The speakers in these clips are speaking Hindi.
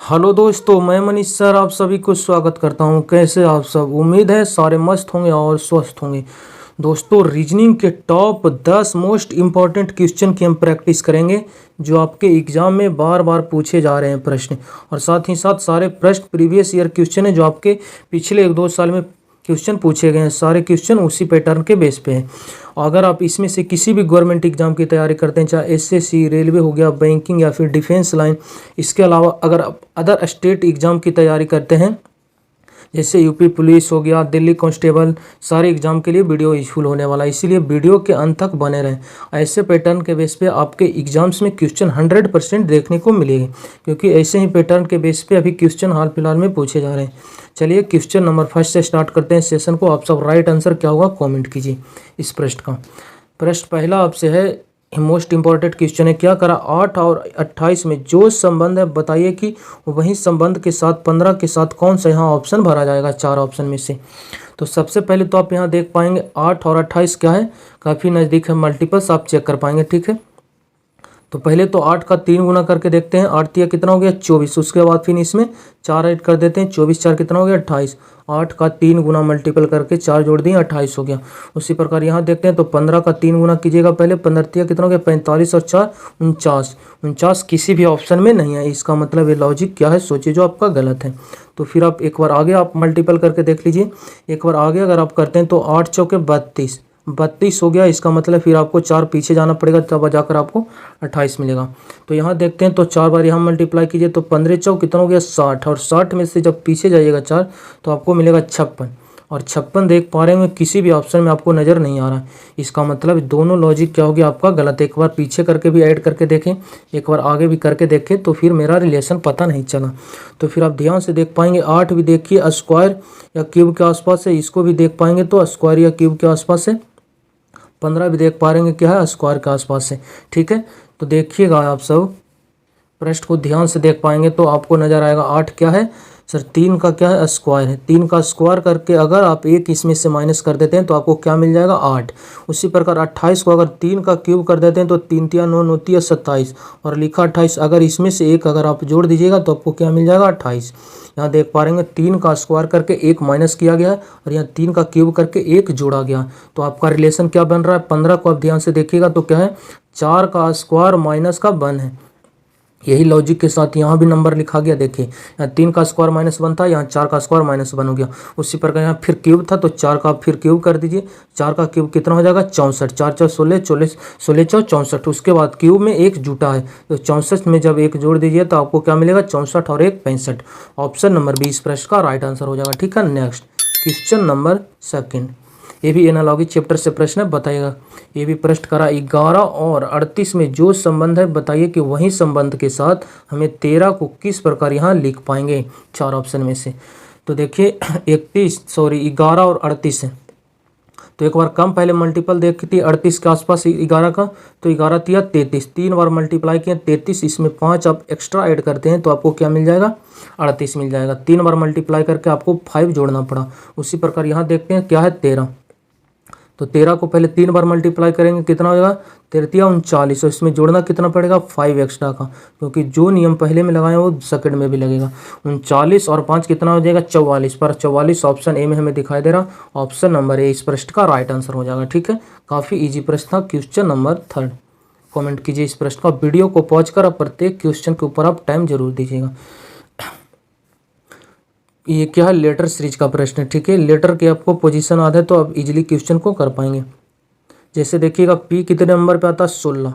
हेलो दोस्तों, मैं मनीष सर आप सभी को स्वागत करता हूं। कैसे आप सब? उम्मीद है सारे मस्त होंगे और स्वस्थ होंगे। दोस्तों, रीजनिंग के टॉप 10 मोस्ट इम्पॉर्टेंट क्वेश्चन की हम प्रैक्टिस करेंगे जो आपके एग्जाम में बार बार पूछे जा रहे हैं प्रश्न, और साथ ही साथ सारे प्रश्न प्रीवियस ईयर क्वेश्चन है जो आपके पिछले 1-2 साल में क्वेश्चन पूछे गए हैं। सारे क्वेश्चन उसी पैटर्न के बेस पे हैं। अगर आप इसमें से किसी भी गवर्नमेंट एग्जाम की तैयारी करते हैं, चाहे एसएससी, रेलवे हो गया, बैंकिंग या फिर डिफेंस लाइन, इसके अलावा अगर आप अदर स्टेट एग्जाम की तैयारी करते हैं जैसे यूपी पुलिस हो गया, दिल्ली कांस्टेबल, सारे एग्जाम के लिए वीडियो यूजफुल होने वाला है। इसीलिए वीडियो के अंत तक बने रहें। ऐसे पैटर्न के बेस पे आपके एग्जाम्स में क्वेश्चन 100% देखने को मिलेंगे, क्योंकि ऐसे ही पैटर्न के बेस पे अभी क्वेश्चन हाल फिलहाल में पूछे जा रहे हैं। चलिए क्वेश्चन नंबर 1 से स्टार्ट करते हैं सेशन को। आप सब राइट आंसर क्या होगा कॉमेंट कीजिए इस प्रश्न का। प्रश्न पहला आपसे है, मोस्ट इंपॉर्टेंट क्वेश्चन है, क्या करा 8 और 28 में जो संबंध है बताइए कि वही संबंध के साथ 15 के साथ कौन सा यहाँ ऑप्शन भरा जाएगा 4 ऑप्शन में से। तो सबसे पहले तो आप यहाँ देख पाएंगे 8 और 28 क्या है, काफ़ी नज़दीक है, मल्टीपल्स आप चेक कर पाएंगे। ठीक है, तो पहले तो 8 का 3 गुना करके देखते हैं। 8 तिया कितना हो गया 24। उसके बाद फिर इसमें 4 ऐड कर देते हैं। 24 4 कितना हो गया 28। 8 का 3 गुना मल्टीपल करके 4 जोड़ दिए 28 हो गया। उसी प्रकार यहाँ देखते हैं तो 15 का 3 गुना कीजिएगा पहले। 15 तिया कितना हो गया 45 और 4 49। 49 किसी भी ऑप्शन में नहीं है। इसका मतलब ये लॉजिक क्या है सोचिए जो आपका गलत है। तो फिर आप एक बार आगे आप मल्टीपल करके देख लीजिए। एक बार आगे अगर आप करते हैं तो 8 चौके 32 32 हो गया। इसका मतलब फिर आपको 4 पीछे जाना पड़ेगा, तब जाकर आपको 28 मिलेगा। तो यहाँ देखते हैं तो 4 बार यहाँ मल्टीप्लाई कीजिए तो 15 चौक कितना हो गया 60, और 60 में से जब पीछे जाइएगा 4 तो आपको मिलेगा 56, और 56 देख पा रहे हैं किसी भी ऑप्शन में आपको नज़र नहीं आ रहा है। इसका मतलब दोनों लॉजिक क्या हो गया आपका गलत। एक बार पीछे करके भी ऐड करके देखें, एक बार आगे भी करके देखें, तो फिर मेरा रिलेशन पता नहीं चला। तो फिर आप ध्यान से देख पाएंगे 8 भी देखिए स्क्वायर या क्यूब के आसपास है, इसको भी देख पाएंगे तो स्क्वायर या क्यूब के आसपास है। 15 भी देख पा रहे हैं क्या है स्क्वायर के आसपास है। ठीक है, तो देखिएगा आप सब प्रश्न को ध्यान से देख पाएंगे तो आपको नजर आएगा 8 क्या है सर, 3 का क्या है स्क्वायर है। 3 का स्क्वायर करके अगर आप एक इसमें से माइनस कर देते हैं तो आपको क्या मिल जाएगा 8। उसी प्रकार 28 को अगर 3 का क्यूब कर देते हैं तो 3 तिया 9 9 तिया 27, और लिखा 28। अगर इसमें से एक अगर आप जोड़ दीजिएगा तो आपको क्या मिल जाएगा 28। यहाँ देख पा रहे हैं 3 का स्क्वायर करके एक माइनस किया गया है, और यहाँ 3 का क्यूब करके एक जोड़ा गया। तो आपका रिलेशन क्या बन रहा है 15 को आप ध्यान से देखिएगा तो क्या है 4 का स्क्वायर माइनस का 1 है। यही लॉजिक के साथ यहाँ भी नंबर लिखा गया। देखिए यहाँ 3 का स्क्वायर -1 था, यहाँ 4 का स्क्वायर -1 हो गया। उसी प्रकार यहाँ फिर क्यूब था तो 4 का फिर क्यूब कर दीजिए। 4 का क्यूब कितना हो जाएगा 64। 4 4 16 16 4 64। उसके बाद क्यूब में एक जुटा है तो 64 में जब एक जोड़ दीजिए तो आपको क्या मिलेगा 64 और 1 65। ऑप्शन नंबर 20 प्रश्न का राइट आंसर हो जाएगा। ठीक है, नेक्स्ट क्वेश्चन नंबर 2। ये भी एनालॉजी चैप्टर से प्रश्न है, बताइएगा। ये भी प्रश्न करा 11 और 38 में जो संबंध है बताइए कि वही संबंध के साथ हमें 13 को किस प्रकार यहाँ लिख पाएंगे 4 ऑप्शन में से। तो देखिए 11 और 38 है, तो एक बार कम पहले मल्टीपल देखती 38 के आसपास 11 का, तो 11 तिया 33, 3 बार मल्टीप्लाई किया 33, इसमें 5 आप एक्स्ट्रा ऐड करते हैं तो आपको क्या मिल जाएगा 38 मिल जाएगा। 3 बार मल्टीप्लाई करके आपको 5 जोड़ना पड़ा। उसी प्रकार यहाँ देखते हैं क्या है 13, तो 13 को पहले 3 बार मल्टीप्लाई करेंगे कितना हो जाएगा 13 39, और इसमें जोड़ना कितना पड़ेगा 5 एक्स्ट्रा का, क्योंकि जो नियम पहले में लगाए वो सेकंड में भी लगेगा। 39 और 5 कितना हो जाएगा 44, पर 44 ऑप्शन ए में हमें दिखाई दे रहा। ऑप्शन नंबर ए इस प्रश्न का राइट आंसर हो जाएगा। ठीक है, काफ़ी ईजी प्रश्न था। क्वेश्चन नंबर 3 कॉमेंट कीजिए इस प्रश्न का। वीडियो को पॉज कर प्रत्येक क्वेश्चन के ऊपर आप टाइम जरूर दीजिएगा। ये क्या है लेटर सीरीज का प्रश्न है। ठीक है, लेटर के आपको पोजीशन आता है तो आप इजीली क्वेश्चन को कर पाएंगे। जैसे देखिएगा पी कितने नंबर पे आता है 16,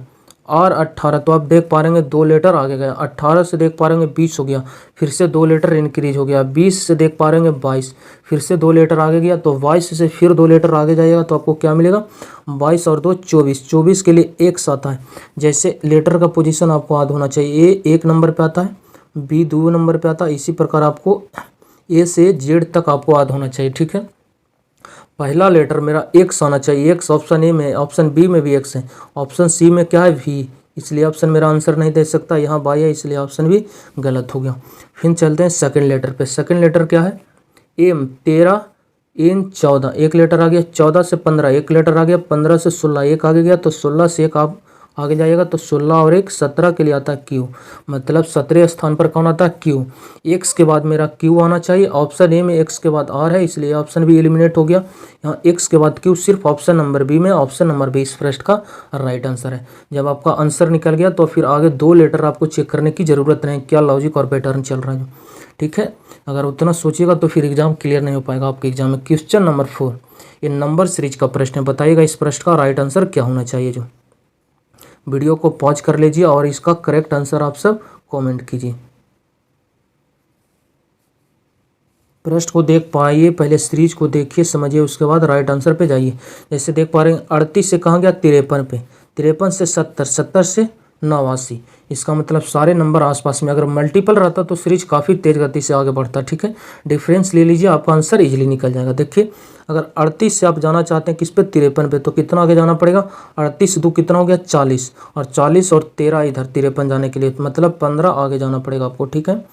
और 18, तो आप देख पा रहे 2 लेटर आगे गया। 18 से देख पा रहे 20 हो गया, फिर से 2 लेटर इंक्रीज हो गया। 20 से देख पा रहे 22, फिर से 2 लेटर आगे गया, तो 22 से फिर 2 लेटर आगे जाएगा तो आपको क्या मिलेगा 22 और 2 24। 24 के लिए एक्स आता है। जैसे लेटर का पोजीशन आपको याद होना चाहिए, ए 1 नंबर पे आता है, बी 2 नंबर पे आता है। इसी प्रकार आपको ए से जेड तक आपको याद होना चाहिए। ठीक है, पहला लेटर मेरा एक्स आना चाहिए। एक्स ऑप्शन ए में, ऑप्शन बी में भी एक्स है, ऑप्शन सी में क्या है वी, इसलिए ऑप्शन मेरा आंसर नहीं दे सकता। यहाँ बाई है इसलिए ऑप्शन भी गलत हो गया। फिर चलते हैं सेकंड लेटर पे। सेकंड लेटर क्या है एम 13 एन 14, एक लेटर आ गया। 14 से 15 एक लेटर आ गया। 15 से 16 एक आगे गया, तो 16 से एक आप आगे जाइएगा तो 16 और 1 17 के लिए आता है क्यू, मतलब 17 स्थान पर कौन आता है क्यू। एक्स के बाद मेरा क्यू आना चाहिए। ऑप्शन ए में एक्स के बाद आर है, इसलिए ऑप्शन बी एलिमिनेट हो गया। यहाँ एक्स के बाद क्यू सिर्फ ऑप्शन नंबर बी में, ऑप्शन नंबर बी इस प्रश्न का राइट आंसर है। जब आपका आंसर निकल गया तो फिर आगे 2 लेटर आपको चेक करने की जरूरत नहीं, क्या लॉजिक और पैटर्न चल रहा है, ठीक है। अगर उतना सोचिएगा तो फिर एग्जाम क्लियर नहीं हो पाएगा आपके एग्जाम में। क्वेश्चन नंबर 4, ये नंबर सीरीज का प्रश्न है। बताइएगा इस प्रश्न का राइट आंसर क्या होना चाहिए। जो वीडियो को पॉज कर लीजिए और इसका करेक्ट आंसर आप सब कमेंट कीजिए। प्रश्न को देख पाइए, पहले सीरीज को देखिए समझिए, उसके बाद राइट आंसर पे जाइए। जैसे देख पा रहे हैं 38 से कहाँ गया 53 पे, 53 से 70, 70 से 89, इसका मतलब सारे नंबर आसपास में। अगर मल्टीपल रहता तो सीरीज काफ़ी तेज गति से आगे बढ़ता, ठीक है। डिफरेंस ले लीजिए, आपका आंसर इजीली निकल जाएगा। देखिए अगर 38 से आप जाना चाहते हैं किस पे 53 पे, तो कितना आगे जाना पड़ेगा, 38 से 2 कितना हो गया 40, और 40 और 13 इधर 53 जाने के लिए, मतलब 15 आगे जाना पड़ेगा आपको, ठीक है।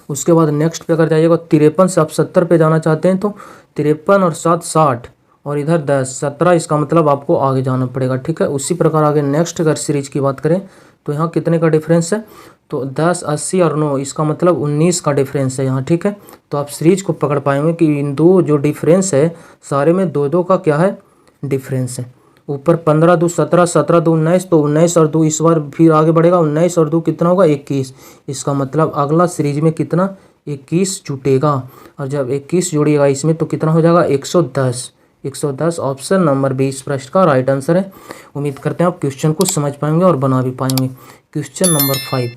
उसके बाद नेक्स्ट पे अगर जाइएगा 53 से आप 70 पे जाना चाहते हैं तो 53 और 7 60 और इधर 10 17, इसका मतलब आपको आगे जाना पड़ेगा, ठीक है। उसी प्रकार आगे नेक्स्ट अगर सीरीज की बात करें तो यहाँ कितने का डिफरेंस है, तो 10 80 और 9, इसका मतलब 19 का डिफरेंस है यहाँ, ठीक है। तो आप सीरीज को पकड़ पाएंगे कि इन दो जो डिफरेंस है सारे में 2-2 का क्या है डिफरेंस है। ऊपर 15 2 17, 17 2 19, तो 19 और 2 इस बार फिर आगे बढ़ेगा, 19 और 2 कितना होगा 21, इसका मतलब अगला सीरीज में कितना 21 जुटेगा, और जब 21 जुड़ेगा इसमें तो कितना हो जाएगा 110, 110 ऑप्शन नंबर 20 प्रश्न का राइट आंसर है। उम्मीद करते हैं आप क्वेश्चन को समझ पाएंगे और बना भी पाएंगे। क्वेश्चन नंबर 5,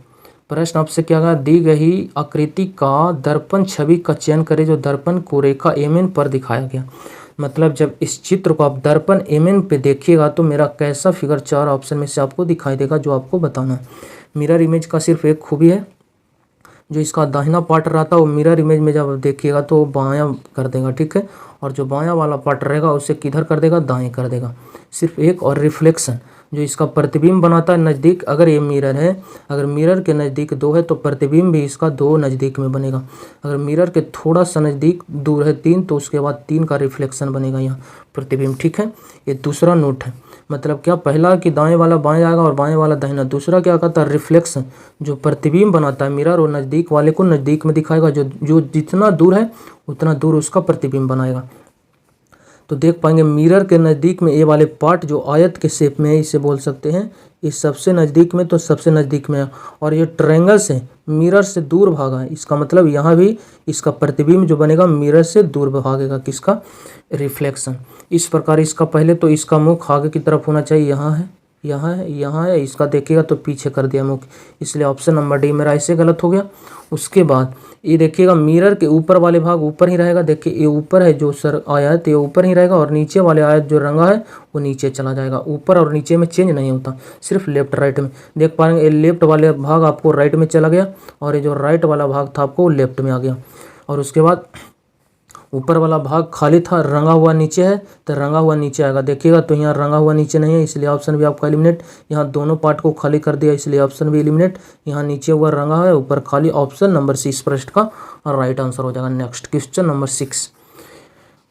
प्रश्न आपसे क्या कहा, दी गई आकृति का दर्पण छवि का चयन करें जो दर्पण को रेखा एमएन पर दिखाया गया। मतलब जब इस चित्र को आप दर्पण एमएन पे देखिएगा तो मेरा कैसा फिगर 4 ऑप्शन में से आपको दिखाई देगा, जो आपको बताना है। मिरर इमेज का सिर्फ एक खूबी है, जो इसका दाहिना पार्ट रहता है वो मिरर इमेज में जब देखिएगा तो वो बायां कर देगा, ठीक है, और जो बायां वाला पार्ट रहेगा उसे किधर कर देगा, दाएं कर देगा। सिर्फ एक और रिफ्लेक्शन जो इसका प्रतिबिंब बनाता है नज़दीक, अगर ये मिरर है, अगर मिरर के नज़दीक 2 है तो प्रतिबिंब भी इसका 2 नज़दीक में बनेगा। अगर मिरर के थोड़ा सा नज़दीक दूर है 3, तो उसके बाद 3 का रिफ्लेक्शन बनेगा यहाँ प्रतिबिंब, ठीक है। ये दूसरा नोट है, मतलब क्या, पहला कि दाएं वाला बाएं आएगा और बाएं वाला दाहिना। दूसरा क्या कहता है, रिफ्लेक्शन, जो प्रतिबिंब बनाता है मिरर वो नज़दीक वाले को नज़दीक में दिखाएगा, जो जितना दूर है उतना दूर उसका प्रतिबिंब बनाएगा। तो देख पाएंगे मिरर के नज़दीक में ये वाले पार्ट जो आयत के शेप में है, इसे बोल सकते हैं इस सबसे नज़दीक में, तो सबसे नज़दीक में है। और ये ट्रायंगल से मिरर से दूर भागा है, इसका मतलब यहाँ भी इसका प्रतिबिंब जो बनेगा मिरर से दूर भागेगा, किसका, रिफ्लेक्शन। इस प्रकार इसका पहले तो इसका मुख आगे की तरफ होना चाहिए, यहाँ है, यहाँ है, यहाँ है, इसका देखिएगा तो पीछे कर दिया मुख, इसलिए ऑप्शन नंबर डी मेरा ऐसे गलत हो गया। उसके बाद ये देखिएगा मिरर के ऊपर वाले भाग ऊपर ही रहेगा, देखिए ये ऊपर है जो सर आयत ये ऊपर ही रहेगा, और नीचे वाले आयत जो रंगा है वो नीचे चला जाएगा। ऊपर और नीचे में चेंज नहीं होता, सिर्फ लेफ्ट राइट में। देख पाएंगे ये लेफ्ट वाले भाग आपको राइट में चला गया, और ये जो राइट वाला भाग था आपको लेफ्ट में आ गया। और उसके बाद ऊपर वाला भाग खाली था, रंगा हुआ नीचे है, तो रंगा हुआ नीचे आएगा। देखिएगा तो यहाँ रंगा हुआ नीचे नहीं है, इसलिए ऑप्शन भी आपका एलिमिनेट। यहाँ दोनों पार्ट को खाली कर दिया, इसलिए ऑप्शन भी एलिमिनेट। यहाँ नीचे हुआ रंगा है, ऊपर खाली, ऑप्शन नंबर सी इस प्रश्न का राइट आंसर हो जाएगा। नेक्स्ट क्वेश्चन नंबर 6,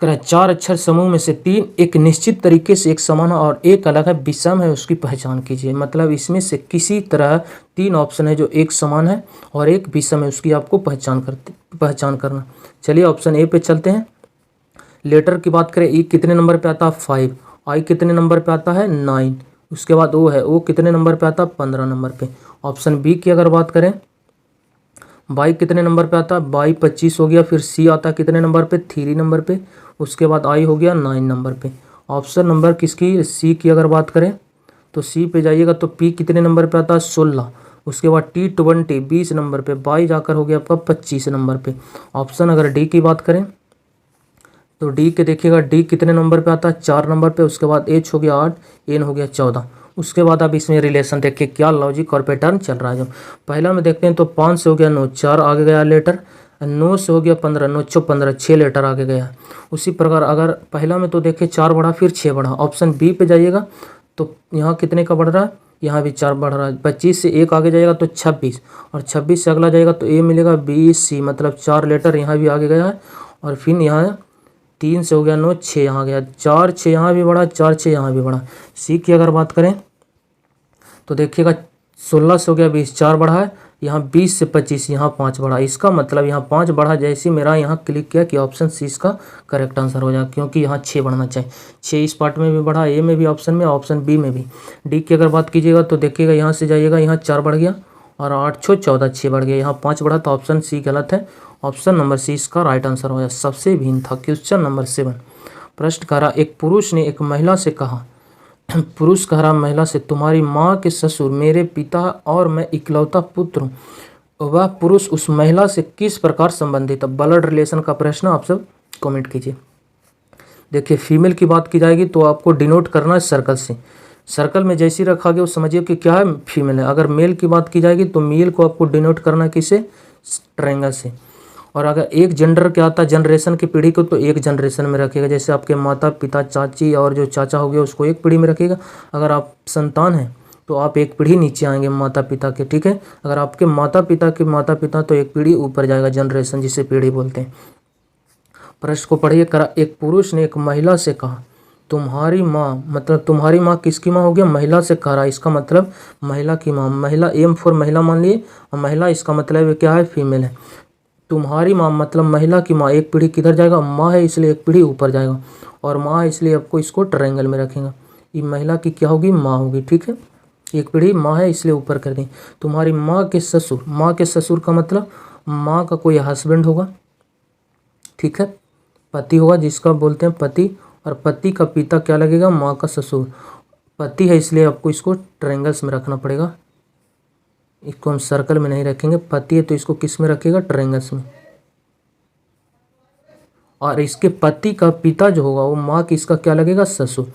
कह रहा है 4 अक्षर समूह में से 3 एक निश्चित तरीके से एक समान है और एक अलग है, विषम है, उसकी पहचान कीजिए। मतलब इसमें से किसी तरह 3 ऑप्शन है जो एक समान है और एक विषम है, उसकी आपको पहचान करना। चलिए ऑप्शन ए पे चलते हैं। लेटर की बात करें, ई कितने नंबर पे आता है 5, आई कितने नंबर पे आता है 9, उसके बाद ओ है, ओ कितने नंबर पे आता है 15 नंबर पे। ऑप्शन बी की अगर बात करें, बाई कितने नंबर पे आता है, बाई 25 हो गया। फिर सी आता है कितने नंबर पे 3 नंबर पे, उसके बाद आई हो गया 9 नंबर पे। ऑप्शन नंबर किसकी, सी की अगर बात करें तो सी पे जाइएगा तो पी कितने नंबर पे आता है 16, उसके बाद टी 20 नंबर पे, बाई जाकर हो गया आपका 25 नंबर पे। ऑप्शन अगर डी की बात करें तो डी के देखिएगा, डी कितने नंबर पे आता है 4 नंबर पे, उसके बाद एच हो गया 8, एन हो गया 14। उसके बाद अब इसमें रिलेशन देखिए क्या लॉजिक और पैटर्न चल रहा है। जो पहला में देखते हैं तो 5 से हो गया 9, 4 आगे गया लेटर, 9 से हो गया 15, 9 चौ 15, 6 लेटर आगे गया। उसी प्रकार अगर पहला में तो देखिए 4 बढ़ा फिर 6 बढ़ा। ऑप्शन बी पे जाइएगा तो यहाँ कितने का बढ़ रहा है, यहाँ भी 4 बढ़ रहा है। 25 से 1 आगे जाएगा तो 26, और 26 से अगला जाएगा तो ए मिलेगा 20 सी, मतलब 4 लेटर यहाँ भी आगे गया है। और फिर यहाँ 3 से हो गया 9, 6 यहाँ गया, 4 6 यहाँ भी बढ़ा, 4 6 यहाँ भी बढ़ा। सी की अगर बात करें तो देखिएगा 16 से हो गया 20, 4 बढ़ा है, यहाँ 20 से 25, यहाँ 5 बढ़ा। इसका मतलब यहाँ 5 बढ़ा, जैसे मेरा यहाँ क्लिक किया कि ऑप्शन सी इसका करेक्ट आंसर हो जाएगा, क्योंकि यहाँ 6 बढ़ना चाहिए। 6 इस पार्ट में भी बढ़ा, ए में भी ऑप्शन में, ऑप्शन बी में भी। डी की अगर बात कीजिएगा तो देखिएगा यहाँ से जाइएगा, यहाँ 4 बढ़ गया और 8 6 14, 6 बढ़ गया, यहाँ 5 बढ़ा, तो ऑप्शन सी गलत है। ऑप्शन नंबर सी इसका राइट आंसर हो जाए, सबसे भिन्न था। क्वेश्चन नंबर 7, प्रश्न कह रहा, एक पुरुष ने एक महिला से कहा, पुरुष कह रहा महिला से, तुम्हारी माँ के ससुर मेरे पिता और मैं इकलौता पुत्र हूँ। वह पुरुष उस महिला से किस प्रकार संबंधित है? ब्लड रिलेशन का प्रश्न, आप सब कमेंट कीजिए। देखिए फीमेल की बात की जाएगी तो आपको डिनोट करना है सर्कल से। सर्कल में जैसी रखा गया वो समझिए कि क्या है, फीमेल है। अगर मेल की बात की जाएगी तो मेल को आपको डिनोट करना है किसे? ट्रायंगल से। और अगर एक जेंडर क्या आता है जनरेशन की पीढ़ी को, तो एक जनरेशन में रखेगा। जैसे आपके माता पिता, चाची और जो चाचा हो गया उसको एक पीढ़ी में रखेगा। अगर आप संतान हैं तो आप एक पीढ़ी नीचे आएंगे माता पिता के, ठीक है। अगर आपके माता पिता के माता पिता तो एक पीढ़ी ऊपर जाएगा, जनरेशन जिसे पीढ़ी बोलते हैं। प्रश्न को पढ़िए। करा, एक पुरुष ने एक महिला से कहा, तुम्हारी माँ, मतलब तुम्हारी माँ किसकी माँ हो गया? महिला से कह रहा, इसका मतलब महिला की माँ। महिला, एम फॉर महिला मान लिए, और महिला इसका मतलब क्या है? फीमेल है। तुम्हारी माँ मतलब महिला की माँ, एक पीढ़ी किधर जाएगा? माँ है इसलिए एक पीढ़ी ऊपर जाएगा, और माँ है इसलिए आपको इसको ट्रायंगल में रखेगा। ये महिला की क्या होगी? माँ होगी, ठीक है। एक पीढ़ी माँ है इसलिए ऊपर कर दी। तुम्हारी माँ के ससुर, माँ के ससुर का मतलब माँ का कोई हस्बैंड होगा, ठीक है, पति होगा जिसका बोलते हैं पति, और पति का पिता क्या लगेगा? माँ का ससुर। पति है इसलिए आपको इसको ट्रायंगल्स में रखना पड़ेगा, इसको हम सर्कल में नहीं रखेंगे। पति है तो इसको किस में रखेगा? ट्रायंगल्स में। और इसके पति का पिता जो होगा वो माँ की, इसका क्या लगेगा? ससुर।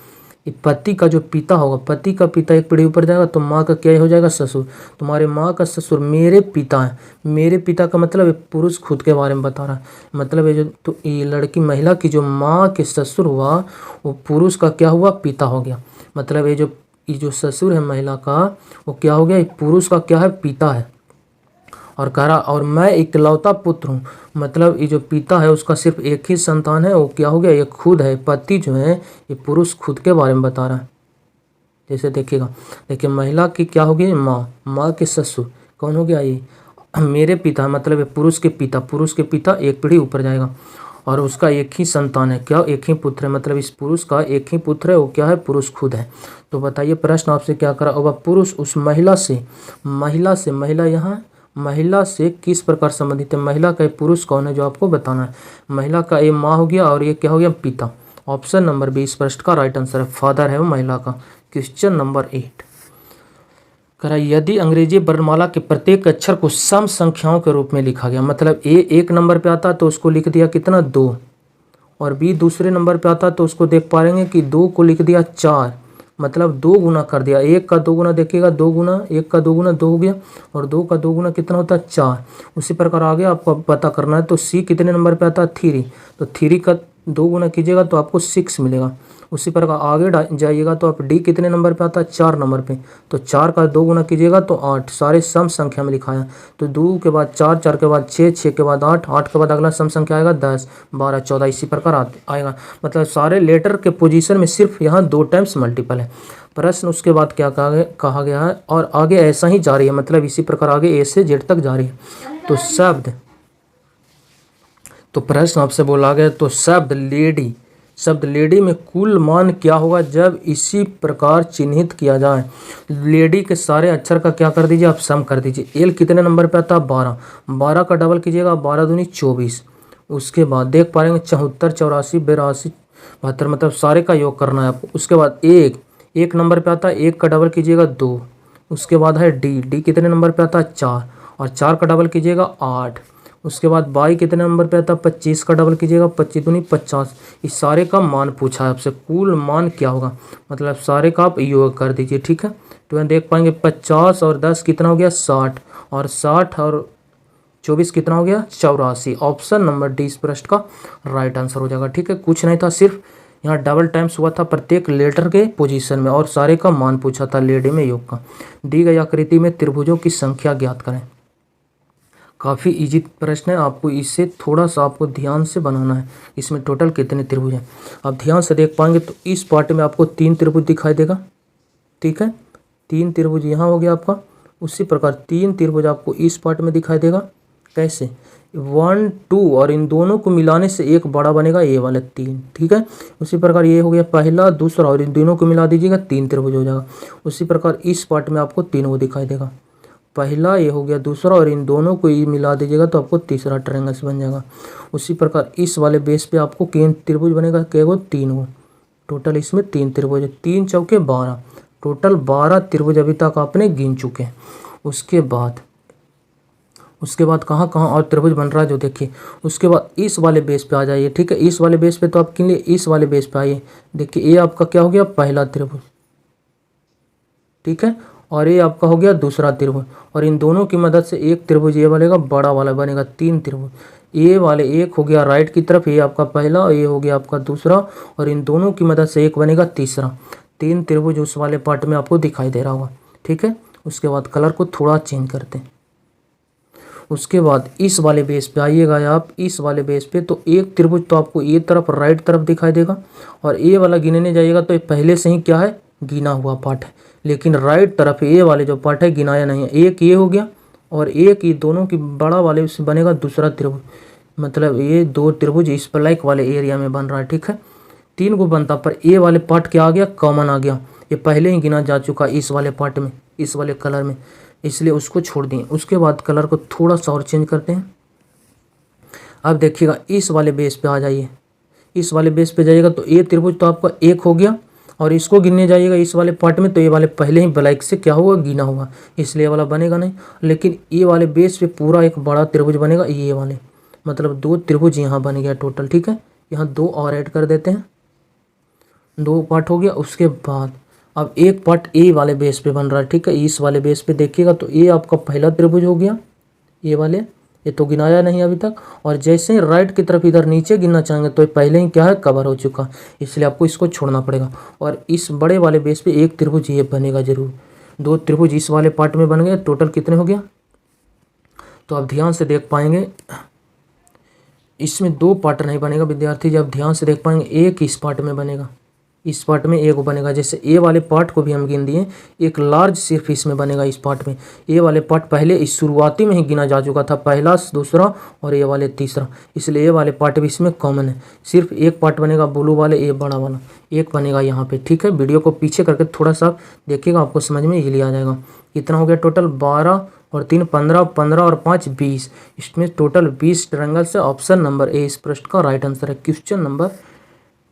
ये पति का जो पिता होगा, पति का पिता एक पीढ़ी ऊपर जाएगा तो माँ का क्या हो जाएगा? ससुर। तुम्हारे माँ का ससुर मेरे पिता है। मेरे पिता का मतलब ये पुरुष खुद के बारे में बता रहा है, मतलब ये जो, तो ये लड़की महिला की जो माँ के ससुर हुआ वो पुरुष का क्या हुआ? पिता हो गया। मतलब ये जो ससुर है महिला का वो क्या हो गया? ये पुरुष का क्या है? पिता है। और कह रहा, और मैं इकलौता पुत्र हूँ, मतलब ये जो पिता है उसका सिर्फ एक ही संतान है, वो क्या हो गया? ये खुद है। पति जो है ये पुरुष खुद के बारे में बता रहा है। जैसे देखिएगा, देखिए महिला की क्या हो गई? माँ। माँ के ससुर कौन हो गया? ये मेरे पिता, मतलब ये पुरुष के पिता। पुरुष के पिता एक पीढ़ी ऊपर जाएगा, और उसका एक ही संतान है, क्या? एक ही पुत्र है, मतलब इस पुरुष का एक ही पुत्र है, वो क्या है? पुरुष खुद है। तो बताइए प्रश्न आपसे क्या करा होगा? पुरुष उस महिला से, महिला यहाँ महिला से किस प्रकार संबंधित है? महिला का पुरुष कौन है जो आपको बताना है। महिला का ये माँ हो गया, और ये क्या हो गया? पिता। ऑप्शन नंबर बी इस प्रश्न का राइट आंसर है, फादर है वो महिला का। क्वेश्चन नंबर 8 करा, यदि अंग्रेजी वर्णमाला के प्रत्येक अक्षर को सम संख्याओं के रूप में लिखा गया, मतलब ए एक नंबर पे आता तो उसको लिख दिया कितना? 2, और बी दूसरे नंबर पे आता तो उसको देख पा रहे कि 2 को लिख दिया 4, मतलब 2 गुना कर दिया। 1 का 2 गुना देखिएगा, 2 गुना 1 का 2 गुना 2 हो गया, और 2 का 2 गुना कितना होता है? 4। उसी प्रकार आगे आपको पता करना है। तो सी कितने नंबर पे आता है? 3, तो 3 का 2 गुना कीजिएगा तो आपको 6 मिलेगा। उसी प्रकार आगे जाइएगा तो आप डी कितने नंबर पे आता है? 4 नंबर पे, तो 4 का 2 गुना कीजिएगा तो 8। सारे सम संख्या में लिखा है, तो 2 के बाद 4, 4 के बाद 6, 6 के बाद 8, 8 के बाद अगला सम संख्या आएगा 10, 12, 14, इसी प्रकार आएगा। मतलब सारे लेटर के पोजीशन में सिर्फ यहाँ 2 टाइम्स मल्टीपल है। प्रश्न उसके बाद क्या कहा गया है, और आगे ऐसा ही जारी है, मतलब इसी प्रकार आगे ए से जेड तक जारी है। तो शब्द, तो प्रश्न आपसे बोला गया, तो शब्द लेडी में कुल मान क्या होगा जब इसी प्रकार चिन्हित किया जाए? लेडी के सारे अक्षर का क्या कर दीजिए? आप सम कर दीजिए। एल कितने नंबर पे आता है? 12, 12 का डबल कीजिएगा, 12 दूनी 24। उसके बाद देख पा रहे 74, 84, 82, 72, मतलब सारे का योग करना है आपको। उसके बाद एक नंबर पे आता है, 1 का डबल कीजिएगा 2। उसके बाद है डी कितने नंबर पे आता है? 4, और 4 का डबल कीजिएगा 8। उसके बाद बाई कितने नंबर पे आता है? 25 का डबल कीजिएगा, 25 दूनी 50। इस सारे का मान पूछा है आपसे, कुल मान क्या होगा, मतलब सारे का आप योग कर दीजिए, ठीक है। तो यहाँ देख पाएंगे 50 और 10 कितना हो गया? 60, और 60 और 24 कितना हो गया? 84। ऑप्शन नंबर डी इस प्रश्न का राइट आंसर हो जाएगा, ठीक है। कुछ नहीं था, सिर्फ यहाँ डबल टाइम्स हुआ था प्रत्येक लेटर के पोजीशन में, और सारे का मान पूछा था लेडी में योग का। दी गई आकृति में त्रिभुजों की संख्या ज्ञात करें। काफ़ी इजी प्रश्न है, आपको इससे थोड़ा सा आपको ध्यान से बनाना है। इसमें टोटल कितने त्रिभुज हैं आप ध्यान से देख पाएंगे। तो इस पार्ट में आपको 3 त्रिभुज दिखाई देगा, ठीक है, तीन त्रिभुज यहाँ हो गया आपका। उसी प्रकार तीन त्रिभुज आपको इस पार्ट में दिखाई देगा। कैसे? 1 2 और इन दोनों को मिलाने से एक बड़ा बनेगा, ये वाला 3। ठीक है। उसी प्रकार ये हो गया पहला, दूसरा और इन दोनों को मिला दीजिएगा, तीन त्रिभुज हो जाएगा। उसी प्रकार इस पार्ट में आपको तीन वो दिखाई देगा। पहला ये हो गया, दूसरा और इन दोनों को ये मिला दीजिएगा तो आपको तीसरा ट्रायंगल बन जाएगा। उसी प्रकार इस वाले बेस पे आपको किन त्रिभुज बनेगा? क्या वो? तीन वो। टोटल इसमें तीन त्रिभुज है, 3 चौके 12, टोटल 12 त्रिभुज अभी तक आपने गिन चुके हैं। उसके बाद कहाँ कहाँ और त्रिभुज बन रहा है जो देखिए। उसके बाद इस वाले बेस पे आ जाइए। ठीक है। इस वाले बेस पे तो आप किन लिए इस वाले बेस पे आइए। देखिए ये आपका क्या हो गया? पहला त्रिभुज। ठीक है। और ये आपका हो गया दूसरा त्रिभुज, और इन दोनों की मदद से एक त्रिभुज ये बनेगा, बड़ा वाला बनेगा, तीन त्रिभुज। ये वाले एक हो गया राइट की तरफ, ये आपका पहला और ये हो गया आपका दूसरा, और इन दोनों की मदद से एक बनेगा तीसरा। तीन त्रिभुज उस वाले पार्ट में आपको दिखाई दे रहा होगा। ठीक है। उसके बाद कलर को थोड़ा चेंज करते हैं। उसके बाद इस वाले बेस पे आइएगा आप। इस वाले बेस पे तो एक त्रिभुज तो आपको ये तरफ राइट तरफ दिखाई देगा, और ये वाला गिनने जाइएगा तो ये पहले से ही क्या है? गिना हुआ पार्ट है। लेकिन राइट तरफ ये वाले जो पार्ट है गिनाया नहीं है। एक ये हो गया और एक ये दोनों की बड़ा वाले से बनेगा दूसरा त्रिभुज। मतलब ये दो त्रिभुज इस प्लाइक वाले एरिया में बन रहा है। ठीक है। तीन को बनता, पर ये वाले पार्ट क्या आ गया? कॉमन आ गया। ये पहले ही गिना जा चुका इस वाले पार्ट में, इस वाले कलर में, इसलिए उसको छोड़ दिए। उसके बाद कलर को थोड़ा सा और चेंज करते हैं। अब देखिएगा इस वाले बेस पे आ जाइए। इस वाले बेस पे जाइएगा तो ये त्रिभुज तो आपका एक हो गया, और इसको गिनने जाइएगा इस वाले पार्ट में तो ये वाले पहले ही ब्लैक से क्या हुआ? गिना हुआ, इसलिए वाला बनेगा नहीं। लेकिन ये वाले बेस पे पूरा एक बड़ा त्रिभुज बनेगा, ये वाले, मतलब दो त्रिभुज यहाँ बन गया टोटल। ठीक है। यहाँ दो और ऐड कर देते हैं, दो पार्ट हो गया। उसके बाद अब एक पार्ट ए वाले बेस पे बन रहा है। ठीक है। इस वाले बेस पे देखिएगा तो ये आपका पहला त्रिभुज हो गया, ये वाले, ये तो गिनाया नहीं अभी तक। और जैसे ही राइट की तरफ इधर नीचे गिनना चाहेंगे तो ये पहले ही क्या है? कवर हो चुका, इसलिए आपको इसको छोड़ना पड़ेगा। और इस बड़े वाले बेस पे एक त्रिभुज ये बनेगा जरूर। दो त्रिभुज इस वाले पार्ट में बन गए। टोटल कितने हो गया? तो आप ध्यान से देख पाएंगे इसमें दो पार्ट नहीं बनेगा विद्यार्थी। जब ध्यान से देख पाएंगे एक इस पार्ट में बनेगा, इस पार्ट में एक बनेगा। जैसे ए वाले पार्ट को भी हम गिन दिए, एक लार्ज सिर्फ इसमें बनेगा इस पार्ट में। ए वाले पार्ट पहले इस शुरुआती में ही गिना जा चुका था, पहला, दूसरा और ये वाले तीसरा, इसलिए ए वाले पार्ट भी इसमें कॉमन है। सिर्फ एक पार्ट बनेगा ब्लू वाले, ए बड़ा वाला एक बनेगा यहाँ पे। ठीक है। वीडियो को पीछे करके थोड़ा सा देखिएगा, आपको समझ में इजीली आ जाएगा। कितना हो गया टोटल? 12 और 3 15, 15 और 5 20। इसमें टोटल 20 ट्रायंगल से ऑप्शन नंबर ए इस प्रश्न का राइट आंसर है। Question number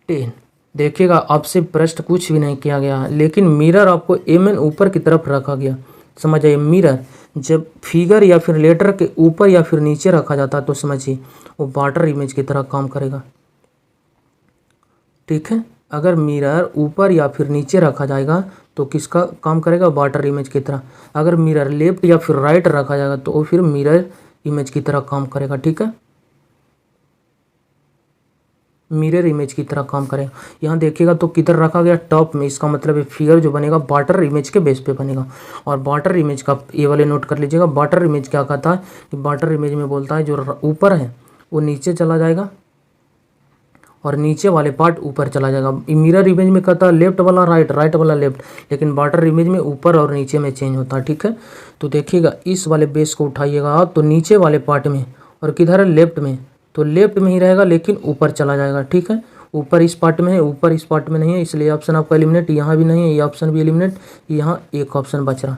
10। देखिएगा आपसे प्रश्न कुछ भी नहीं किया गया है, लेकिन मिरर आपको एम एन ऊपर की तरफ रखा गया। समझ आइए, मिरर जब फिगर या फिर लेटर के ऊपर या फिर नीचे रखा जाता है तो समझिए वो वाटर इमेज की तरह काम करेगा। ठीक है। अगर मिरर ऊपर या फिर नीचे रखा जाएगा तो किसका काम करेगा? वाटर इमेज की तरह। अगर मिरर लेफ्ट या फिर राइट रखा जाएगा तो वो फिर मिरर इमेज की तरह काम करेगा। ठीक है। मिरर इमेज की तरह काम करेगा। यहाँ देखिएगा तो किधर रखा गया? टॉप में। इसका मतलब ये फिगर जो बनेगा वाटर इमेज के बेस पे बनेगा। और वाटर इमेज का ये वाले नोट कर लीजिएगा। वाटर इमेज क्या कहता है कि वाटर इमेज में बोलता है जो ऊपर है वो नीचे चला जाएगा और नीचे वाले पार्ट ऊपर चला जाएगा। मिरर इमेज में कहता है लेफ्ट वाला राइट, राइट वाला लेफ्ट, लेकिन वाटर इमेज में ऊपर और नीचे में चेंज होता है। ठीक है। तो देखिएगा इस वाले बेस को उठाइएगा आप तो नीचे वाले पार्ट में, और किधर है? लेफ्ट में, तो लेफ्ट में ही रहेगा लेकिन ऊपर चला जाएगा। ठीक है। ऊपर इस पार्ट में है, ऊपर इस पार्ट में नहीं है, इसलिए ऑप्शन आपका एलिमिनेट। यहाँ भी नहीं है, ये ऑप्शन भी एलिमिनेट। यहाँ एक ऑप्शन बच रहा।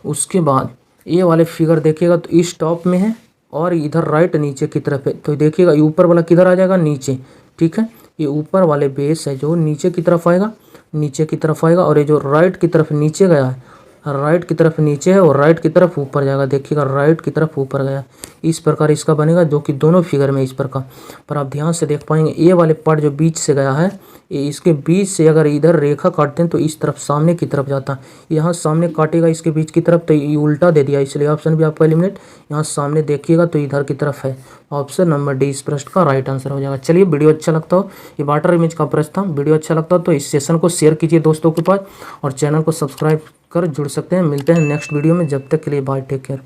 उसके बाद ये वाले फिगर देखिएगा तो इस टॉप में है और इधर राइट नीचे की तरफ है। तो देखिएगा ये ऊपर वाला किधर आ जाएगा? नीचे। ठीक है। ये ऊपर वाले बेस है जो नीचे की तरफ आएगा, नीचे की तरफ आएगा, और ये जो राइट की तरफ नीचे गया है, राइट की तरफ नीचे है और राइट की तरफ ऊपर जाएगा। देखिएगा राइट की तरफ ऊपर गया, इस प्रकार इसका बनेगा, जो कि दोनों फिगर में इस प्रकार। पर आप ध्यान से देख पाएंगे ये वाले पार्ट जो बीच से गया है, ये इसके बीच से अगर इधर रेखा काटते हैं तो इस तरफ सामने की तरफ जाता है। यहाँ सामने काटेगा इसके बीच की तरफ तो ये उल्टा दे दिया, इसलिए ऑप्शन भी आपका एलिमिनेट। यहाँ सामने देखिएगा तो इधर की तरफ है। ऑप्शन नंबर डी इस प्रश्न का राइट आंसर हो जाएगा। चलिए, वीडियो अच्छा लगता हो, ये वाटर इमेज का प्रश्न था, वीडियो अच्छा लगता हो तो इस सेशन को शेयर कीजिए दोस्तों के पास और चैनल को सब्सक्राइब कर जुड़ सकते हैं। मिलते हैं नेक्स्ट वीडियो में, जब तक के लिए बाय, टेक केयर।